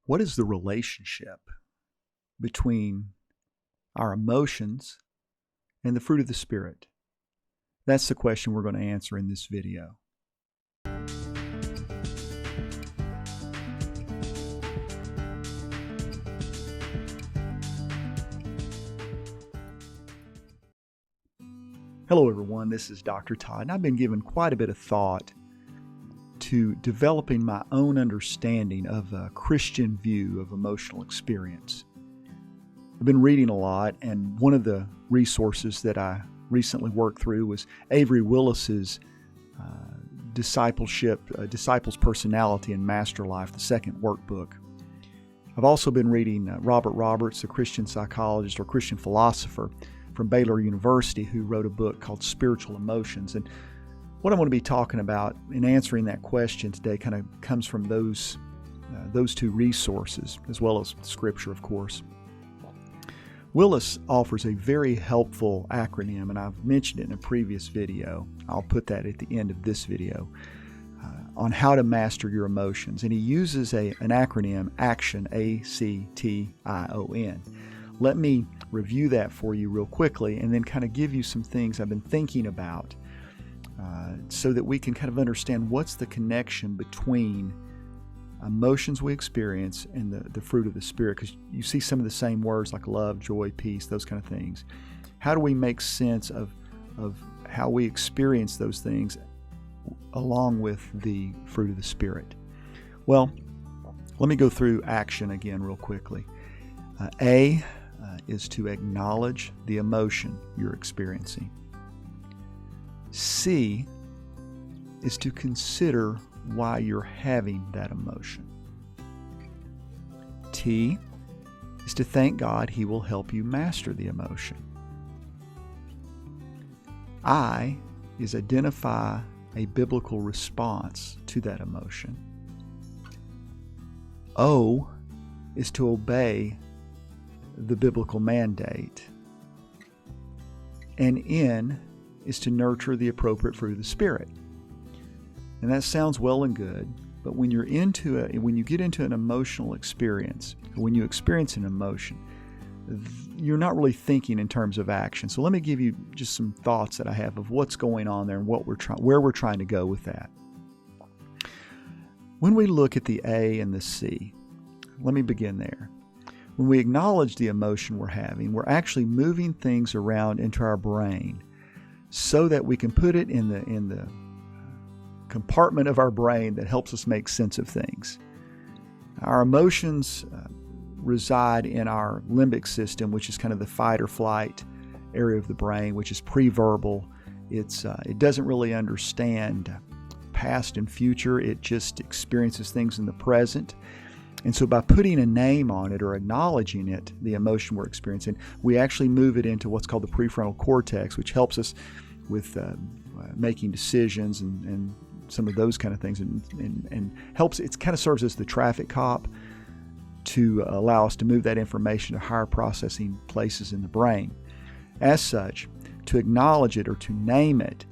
What is the relationship between our emotions and the fruit of the Spirit? That's the question we're going to answer in this video. Hello everyone, this is Dr. Todd, and I've been giving quite a bit of thought to developing my own understanding of a Christian view of emotional experience. I've been reading a lot, and one of the resources that I recently worked through was Avery Willis's Disciples' Personality and Master Life, the second workbook. I've also been reading Robert Roberts, a Christian psychologist or Christian philosopher from Baylor University, who wrote a book called Spiritual Emotions. And what I want to be talking about in answering that question today kind of comes from those two resources, as well as Scripture, of course. Willis offers a very helpful acronym, and I've mentioned it in a previous video. I'll put that at the end of this video, on how to master your emotions. And he uses an acronym, ACTION, A-C-T-I-O-N. Let me review that for you real quickly and then kind of give you some things I've been thinking about so that we can kind of understand what's the connection between emotions we experience and the fruit of the Spirit, because you see some of the same words like love, joy, peace, those kind of things. How do we make sense of how we experience those things along with the fruit of the Spirit? Well, let me go through action again real quickly. A is to acknowledge the emotion you're experiencing. C is to consider why you're having that emotion. T is to thank God He will help you master the emotion. I is identify a biblical response to that emotion. O is to obey the biblical mandate. And N is to nurture the appropriate fruit of the Spirit. And that sounds well and good, but when you get into an emotional experience, when you experience an emotion, you're not really thinking in terms of action. So let me give you just some thoughts that I have of what's going on there and where we're trying to go with that. When we look at the A and the C, let me begin there. When we acknowledge the emotion we're having, we're actually moving things around into our brain so that we can put it in the compartment of our brain that helps us make sense of things. Our emotions reside in our limbic system, which is kind of the fight or flight area of the brain, which is pre-verbal. It doesn't really understand past and future. It just experiences things in the present. And so by putting a name on it or acknowledging it, the emotion we're experiencing, we actually move it into what's called the prefrontal cortex, which helps us with making decisions and some of those kind of things, and helps. It kind of serves as the traffic cop to allow us to move that information to higher processing places in the brain. As such, to acknowledge it or to name it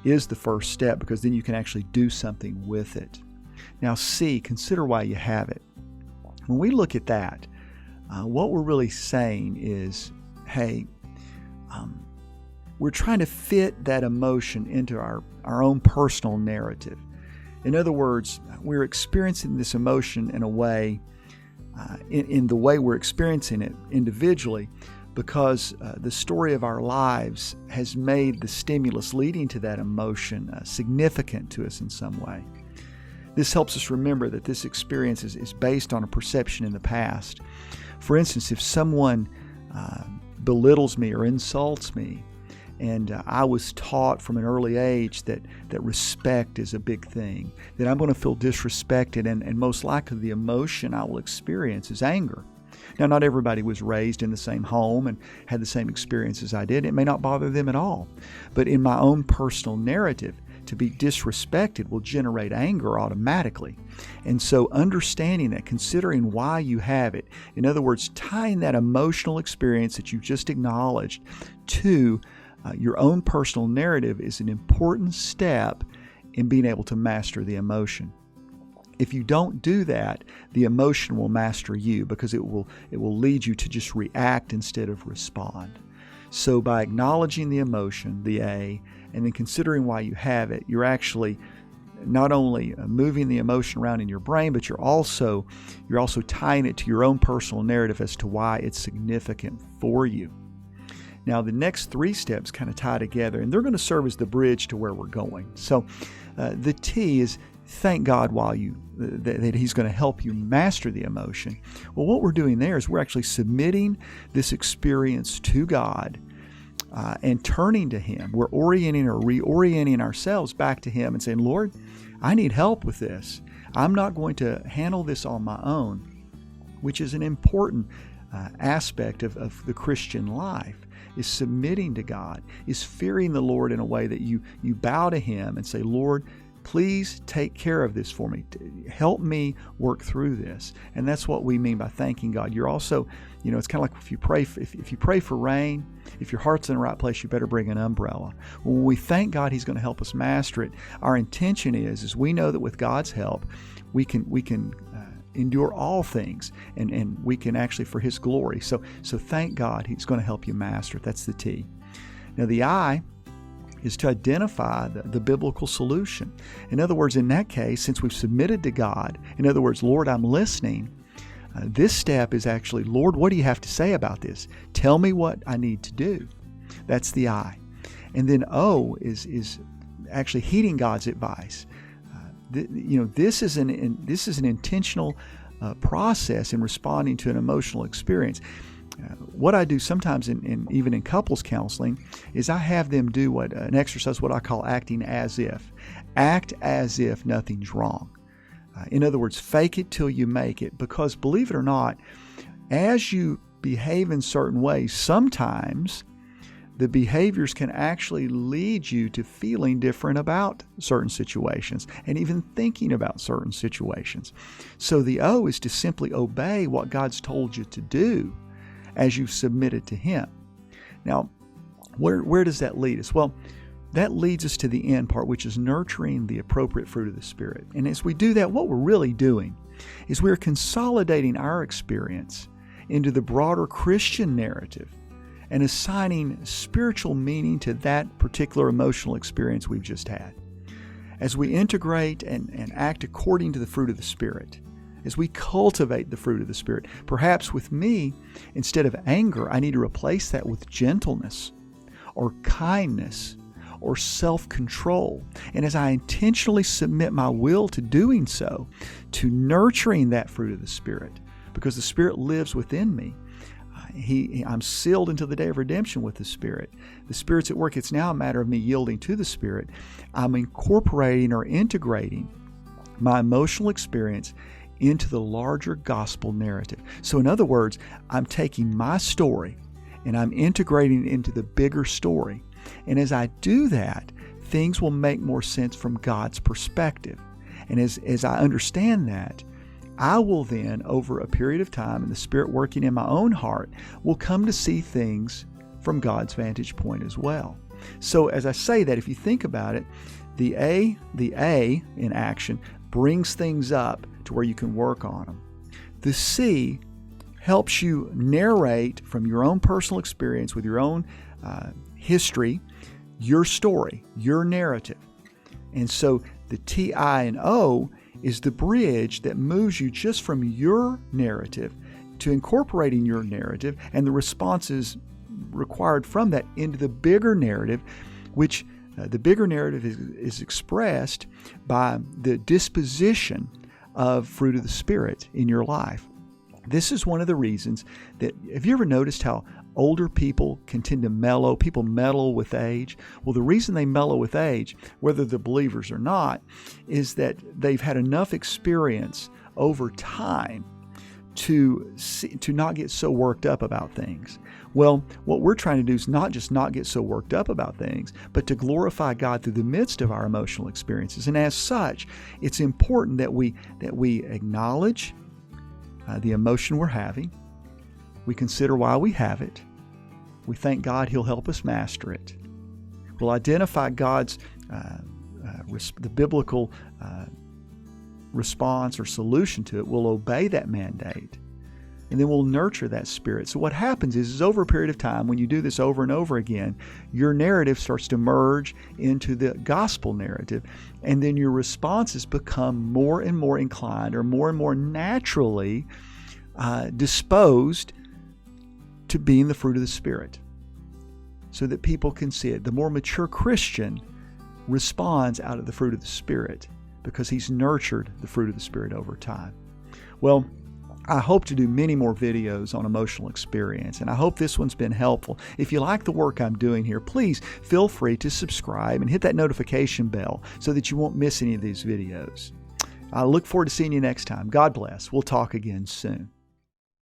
is the first step, because then you can actually do something with it. Now C, consider why you have it. When we look at that, what we're really saying is, hey, we're trying to fit that emotion into our own personal narrative. In other words, we're experiencing this emotion in a way, in the way we're experiencing it individually, because the story of our lives has made the stimulus leading to that emotion significant to us in some way. This helps us remember that this experience is based on a perception in the past. For instance, if someone belittles me or insults me, and I was taught from an early age that respect is a big thing, that I'm going to feel disrespected, and most likely the emotion I will experience is anger. Now, not everybody was raised in the same home and had the same experience as I did. It may not bother them at all. But in my own personal narrative, to be disrespected will generate anger automatically. And so understanding that, considering why you have it, in other words, tying that emotional experience that you just acknowledged to your own personal narrative, is an important step in being able to master the emotion. If you don't do that, the emotion will master you because it will lead you to just react instead of respond. So by acknowledging the emotion, the A, and then considering why you have it, you're actually not only moving the emotion around in your brain, but you're also tying it to your own personal narrative as to why it's significant for you. Now, the next 3 steps kind of tie together, and they're going to serve as the bridge to where we're going. So the T is thank God that He's going to help you master the emotion. Well, what we're doing there is we're actually submitting this experience to God and turning to Him. We're orienting or reorienting ourselves back to Him and saying, Lord, I need help with this. I'm not going to handle this on my own, which is an important aspect of the Christian life, is submitting to God, is fearing the Lord in a way that you bow to Him and say, Lord, please take care of this for me. Help me work through this. And that's what we mean by thanking God. You're also, it's kind of like if you pray for rain, if your heart's in the right place, you better bring an umbrella. When we thank God He's going to help us master it, our intention is we know that with God's help, we can endure all things, and we can actually for His glory. So thank God He's going to help you master it. That's the T. Now the I is to identify the biblical solution. In other words, in that case, since we've submitted to God, in other words, Lord, I'm listening, this step is actually, Lord, what do you have to say about this? Tell me what I need to do. That's the I. And then O is actually heeding God's advice. This is an intentional process in responding to an emotional experience. What I do sometimes even in couples counseling is I have them do an exercise, what I call acting as if. Act as if nothing's wrong. In other words, fake it till you make it. Because believe it or not, as you behave in certain ways, sometimes the behaviors can actually lead you to feeling different about certain situations and even thinking about certain situations. So the O is to simply obey what God's told you to do as you've submitted to Him. Now, where does that lead us? Well, that leads us to the end part, which is nurturing the appropriate fruit of the Spirit. And as we do that, what we're really doing is we're consolidating our experience into the broader Christian narrative and assigning spiritual meaning to that particular emotional experience we've just had. As we integrate and act according to the fruit of the Spirit, as we cultivate the fruit of the Spirit, perhaps with me, instead of anger, I need to replace that with gentleness or kindness or self-control. And as I intentionally submit my will to doing so, to nurturing that fruit of the Spirit, because the Spirit lives within me, I'm sealed until the day of redemption with the Spirit. The Spirit's at work. It's now a matter of me yielding to the Spirit. I'm incorporating or integrating my emotional experience into the larger gospel narrative. So in other words, I'm taking my story and I'm integrating it into the bigger story. And as I do that, things will make more sense from God's perspective. And as I understand that, I will then, over a period of time, and the Spirit working in my own heart, will come to see things from God's vantage point as well. So as I say that, if you think about it, the A in action brings things up to where you can work on them. The C helps you narrate from your own personal experience with your own history, your story, your narrative. And so the T, I, and O is the bridge that moves you just from your narrative to incorporating your narrative and the responses required from that into the bigger narrative, which the bigger narrative is expressed by the disposition of fruit of the Spirit in your life. This is one of the reasons that, have you ever noticed how older people can tend to mellow? People mellow with age. Well, the reason they mellow with age, whether they're believers or not, is that they've had enough experience over time to not get so worked up about things. Well, what we're trying to do is not just not get so worked up about things, but to glorify God through the midst of our emotional experiences. And as such, it's important that we acknowledge the emotion we're having. We consider why we have it. We thank God He'll help us master it. We'll identify God's the biblical response or solution to it, we'll obey that mandate. And then we'll nurture that spirit. So what happens is over a period of time, when you do this over and over again, your narrative starts to merge into the gospel narrative. And then your responses become more and more inclined or more naturally disposed to being the fruit of the Spirit, so that people can see it. The more mature Christian responds out of the fruit of the Spirit because he's nurtured the fruit of the Spirit over time. Well, I hope to do many more videos on emotional experience, and I hope this one's been helpful. If you like the work I'm doing here, please feel free to subscribe and hit that notification bell so that you won't miss any of these videos. I look forward to seeing you next time. God bless. We'll talk again soon.